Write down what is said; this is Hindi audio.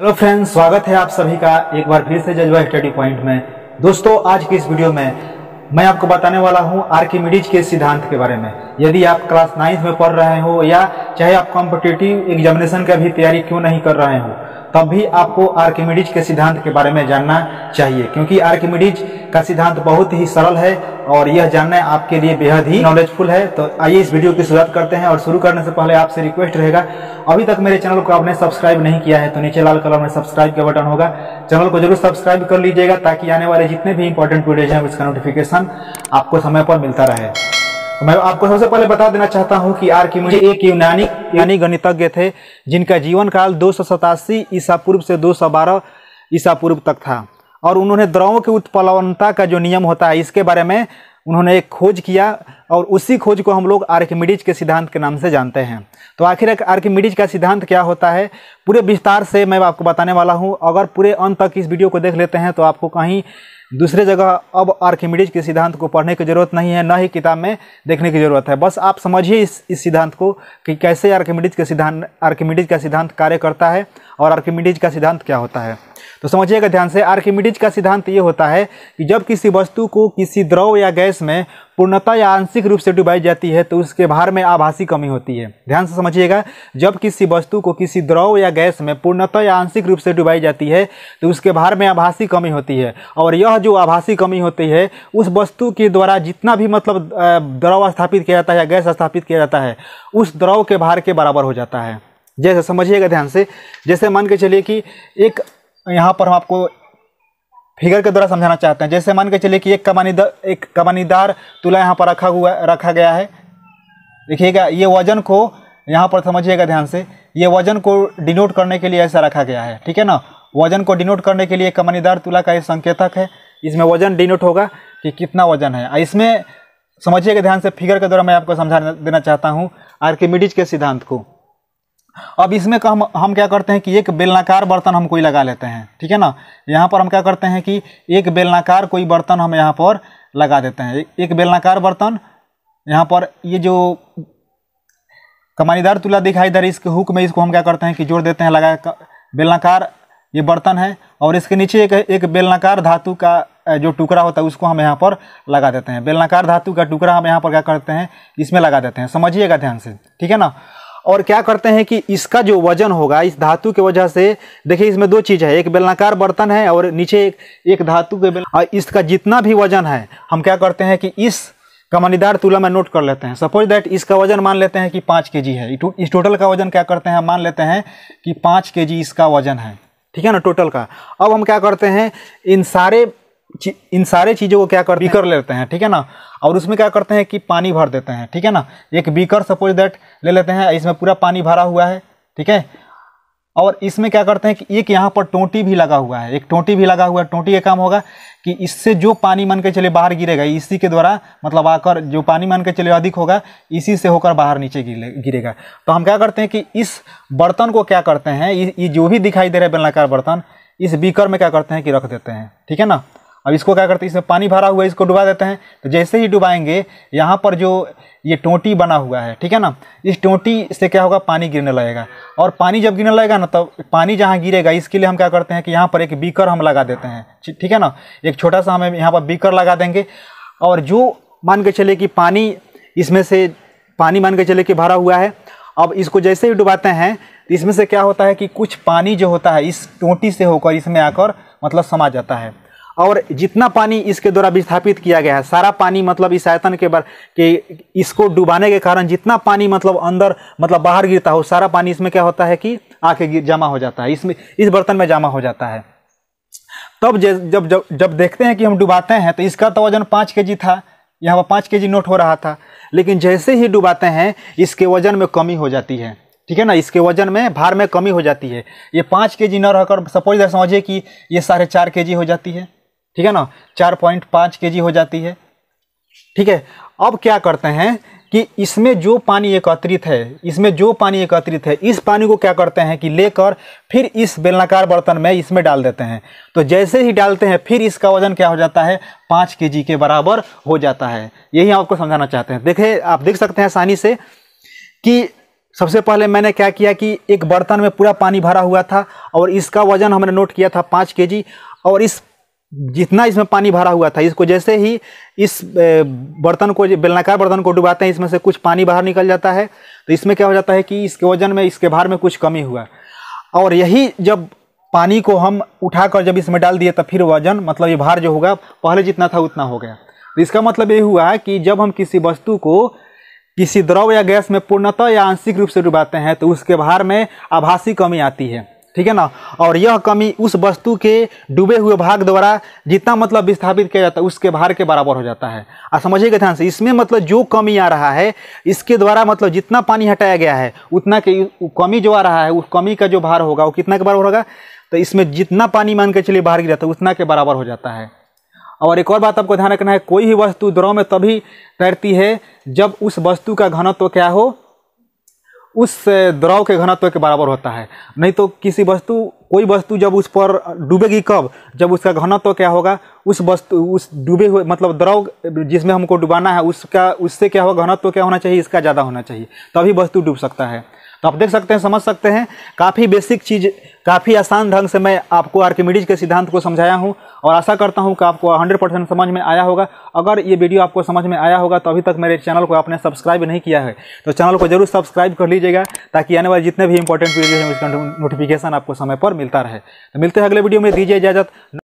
हेलो फ्रेंड्स, स्वागत है आप सभी का एक बार फिर से जज्बा स्टडी पॉइंट में। दोस्तों, आज की इस वीडियो में मैं आपको बताने वाला हूं आर्किमिडीज के सिद्धांत के बारे में। यदि आप क्लास 9 में पढ़ रहे हो या चाहे आप कॉम्पिटिटिव एग्जामिनेशन का भी तैयारी क्यों नहीं कर रहे हो, तब भी आपको आर्किमिडीज के सिद्धांत के बारे में जानना चाहिए, क्योंकि आर्किमिडीज का सिद्धांत बहुत ही सरल है और यह जानना आपके लिए बेहद ही नॉलेजफुल है। तो आइए इस वीडियो की शुरुआत करते हैं। और शुरू करने से पहले आपसे रिक्वेस्ट रहेगा, अभी तक मेरे चैनल को आपने सब्सक्राइब नहीं किया है तो नीचे लाल कलर में सब्सक्राइब का बटन होगा, चैनल को जरूर सब्सक्राइब कर लीजिएगा ताकि आने वाले जितने भी इंपॉर्टेंट वीडियोज हैं उसका नोटिफिकेशन आपको समय पर मिलता रहे। तो मैं आपको सबसे पहले बता देना चाहता हूं कि आर्किमिडीज एक यूनानी गणितज्ञ थे जिनका जीवन काल 287 ईसा पूर्व से 212 ईसा पूर्व तक था, और उन्होंने द्रवों की उत्प्लवनता का जो नियम होता है इसके बारे में उन्होंने एक खोज किया, और उसी खोज को हम लोग आर्किमिडीज के सिद्धांत के नाम से जानते हैं। तो आखिर आर्किमिडीज का सिद्धांत क्या होता है, पूरे विस्तार से मैं आपको बताने वाला हूं। अगर पूरे अंत तक इस वीडियो को देख लेते हैं तो आपको कहीं दूसरे जगह अब आर्किमिडीज के सिद्धांत को पढ़ने की जरूरत नहीं है, न ही किताब में देखने की जरूरत है। बस आप समझिए इस सिद्धांत को कि कैसे आर्किमिडीज का सिद्धांत कार्य करता है और आर्किमिडीज का सिद्धांत क्या होता है। तो समझिएगा ध्यान से। आर्किमिडीज का सिद्धांत ये होता है कि जब किसी वस्तु को किसी द्रव या गैस में पूर्णतः या आंशिक रूप से डुबाई जाती है तो उसके भार में आभासी कमी होती है। ध्यान से समझिएगा, जब किसी वस्तु को किसी द्रव या गैस में पूर्णतः या आंशिक रूप से डुबाई जाती है तो उसके भार में आभासी कमी होती है, और यह जो आभासी कमी होती है उस वस्तु के द्वारा जितना भी द्रव स्थापित किया जाता है या गैस स्थापित किया जाता है उस द्रव के भार के बराबर हो जाता है। जैसे समझिएगा ध्यान से, जैसे मान के चलिए कि एक यहाँ पर हम आपको फिगर के द्वारा समझाना चाहते हैं। जैसे मान के चलिए कि एक कमानीदार तुला यहाँ पर रखा गया है। देखिएगा, ये वजन को यहाँ पर समझिएगा ध्यान से, ये वजन को डिनोट करने के लिए ऐसा रखा गया है, ठीक है ना। वजन को डिनोट करने के लिए कमानीदार तुला का ये संकेतक है, इसमें वजन डिनोट होगा कि कितना वजन है। इसमें समझिएगा ध्यान से, फिगर के द्वारा मैं आपको समझा देना चाहता हूँ आर्किमिडीज के सिद्धांत को। अब इसमें हम क्या करते हैं कि एक बेलनाकार बर्तन हम कोई लगा लेते हैं, ठीक है ना। यहाँ पर हम क्या करते हैं कि एक बेलनाकार कोई बर्तन हम यहाँ पर लगा देते हैं। एक बेलनाकार बर्तन यहाँ पर, ये जो कमानीदार तुला दिखाई दे रही इसके हुक में, इसको हम क्या करते हैं कि जोड़ देते हैं लगा। बेलनाकार ये बर्तन है और इसके नीचे एक बेलनाकार धातु का जो टुकड़ा होता है उसको हम यहाँ पर लगा देते हैं। बेलनाकार धातु का टुकड़ा हम यहाँ पर क्या करते हैं, इसमें लगा देते हैं। समझिएगा ध्यान से, ठीक है ना। और क्या करते हैं कि इसका जो वजन होगा इस धातु की वजह से, देखिए इसमें दो चीज़ है, एक बेलनाकार बर्तन है और नीचे एक धातु के इसका जितना भी वजन है हम क्या करते हैं कि इस कमानीदार तुला में नोट कर लेते हैं। सपोज दैट इसका वजन मान लेते हैं कि 5 kg है। इस टोटल का वजन क्या करते हैं, मान लेते हैं कि 5 kg इसका वजन है, ठीक है ना, टोटल का। अब हम क्या करते हैं, इन सारे चीज़ों को क्या करते हैं, बीकर लेते हैं, ठीक है ना, और उसमें क्या करते हैं कि पानी भर देते हैं, ठीक है ना। एक बीकर सपोज दैट ले लेते हैं, इसमें पूरा पानी भरा हुआ है, ठीक है। और इसमें क्या करते हैं कि एक यहाँ पर टोंटी भी लगा हुआ है, एक टोंटी भी लगा हुआ है। टोंटी का काम होगा कि इससे जो पानी मान के चले बाहर गिरेगा, इसी के द्वारा मतलब आकर जो पानी मान के चले अधिक होगा इसी से होकर बाहर नीचे गिरेगा। तो हम क्या करते हैं कि इस बर्तन को क्या करते हैं, ये जो भी दिखाई दे रहा है बेलनाकार बर्तन, इस बीकर में क्या करते हैं कि रख देते हैं, ठीक है ना। अब इसको क्या करते हैं, इसमें पानी भरा हुआ है, इसको डुबा देते हैं। तो जैसे ही डुबाएंगे यहाँ पर जो ये टोंटी बना हुआ है, ठीक है ना, इस टोंटी से क्या होगा, पानी गिरने लगेगा। और पानी जब गिरने लगेगा ना, तब पानी जहाँ गिरेगा इसके लिए हम क्या करते हैं कि यहाँ पर एक बीकर हम लगा देते हैं, ठीक है ना। एक छोटा सा हमें यहाँ पर बीकर लगा देंगे, और जो मान के चले कि पानी इसमें से पानी मान के चले कि भरा हुआ है। अब इसको जैसे ही डुबाते हैं तो इसमें से क्या होता है कि कुछ पानी जो होता है इस टोंटी से होकर इसमें आकर मतलब समा जाता है, और जितना पानी इसके द्वारा विस्थापित किया गया है सारा पानी मतलब इस आयतन के इसको डुबाने के कारण जितना पानी मतलब अंदर मतलब बाहर गिरता हो, सारा पानी इसमें क्या होता है कि आके जमा हो जाता है, इसमें इस बर्तन में जमा हो जाता है। तब जब देखते हैं कि हम डुबाते हैं तो इसका तो वजन 5 kg था, यहाँ पर 5 kg नोट हो रहा था, लेकिन जैसे ही डुबाते हैं इसके वजन में कमी हो जाती है, ठीक है ना। इसके वजन में भार में कमी हो जाती है। ये 5 kg न रहकर सपोज समझिए कि ये 4.5 kg हो जाती है, ठीक है ना, 4.5 kg हो जाती है, ठीक है। अब क्या करते हैं कि इसमें जो पानी एकत्रित है इस पानी को क्या करते हैं कि लेकर फिर इस बेलनाकार बर्तन में इसमें डाल देते हैं। तो जैसे ही डालते हैं फिर इसका वजन क्या हो जाता है, 5 kg के बराबर हो जाता है। यही आपको समझाना चाहते हैं। देखिए, आप देख सकते हैं आसानी से कि सबसे पहले मैंने क्या किया कि एक बर्तन में पूरा पानी भरा हुआ था और इसका वजन हमने नोट किया था 5 केजी। और इस जितना इसमें पानी भरा हुआ था, इसको जैसे ही इस बर्तन को, बेलनाकार बर्तन को डुबाते हैं, इसमें से कुछ पानी बाहर निकल जाता है। तो इसमें क्या हो जाता है कि इसके वजन में, इसके भार में कुछ कमी हुआ। और यही जब पानी को हम उठाकर जब इसमें डाल दिए, तब फिर वजन, मतलब ये भार जो होगा पहले जितना था उतना हो गया। तो इसका मतलब ये हुआ कि जब हम किसी वस्तु को किसी द्रव या गैस में पूर्णतः या आंशिक रूप से डुबाते हैं तो उसके भार में आभासी कमी आती है, ठीक है ना। और यह कमी उस वस्तु के डूबे हुए भाग द्वारा जितना मतलब विस्थापित किया जाता है उसके भार के बराबर हो जाता है। आप समझिएगा ध्यान से, इसमें मतलब जो कमी आ रहा है इसके द्वारा, मतलब जितना पानी हटाया गया है उतना के कमी जो आ रहा है, उस कमी का जो भार होगा वो कितना के बराबर होगा। तो इसमें जितना पानी मान के चलिए बाहर गिरा था उतना के बराबर हो जाता है। और एक और बात आपको ध्यान रखना है, कोई भी वस्तु द्रव में तभी तैरती है जब उस वस्तु का घनत्व क्या हो, उस द्रव के घनत्व के बराबर होता है। नहीं तो किसी वस्तु, कोई वस्तु जब उस पर डूबेगी कब, जब उसका घनत्व क्या होगा, उस वस्तु, उस डूबे हुए मतलब द्रव जिसमें हमको डुबाना है उसका, उससे क्या होगा, घनत्व क्या होना चाहिए, इसका ज़्यादा होना चाहिए, तभी वस्तु डूब सकता है। तो आप देख सकते हैं, समझ सकते हैं, काफ़ी बेसिक चीज़, काफ़ी आसान ढंग से मैं आपको आर्किमिडीज के सिद्धांत को समझाया हूं और आशा करता हूं कि आपको 100% समझ में आया होगा। अगर ये वीडियो आपको समझ में आया होगा तो अभी तक मेरे चैनल को आपने सब्सक्राइब नहीं किया है तो चैनल को जरूर सब्सक्राइब कर लीजिएगा, ताकि आने वाले जितने भी इंपॉर्टेंट वीडियो हैं उसका नोटिफिकेशन आपको समय पर मिलता रहे। तो मिलते हैं अगले वीडियो में, दीजिए इजाज़त।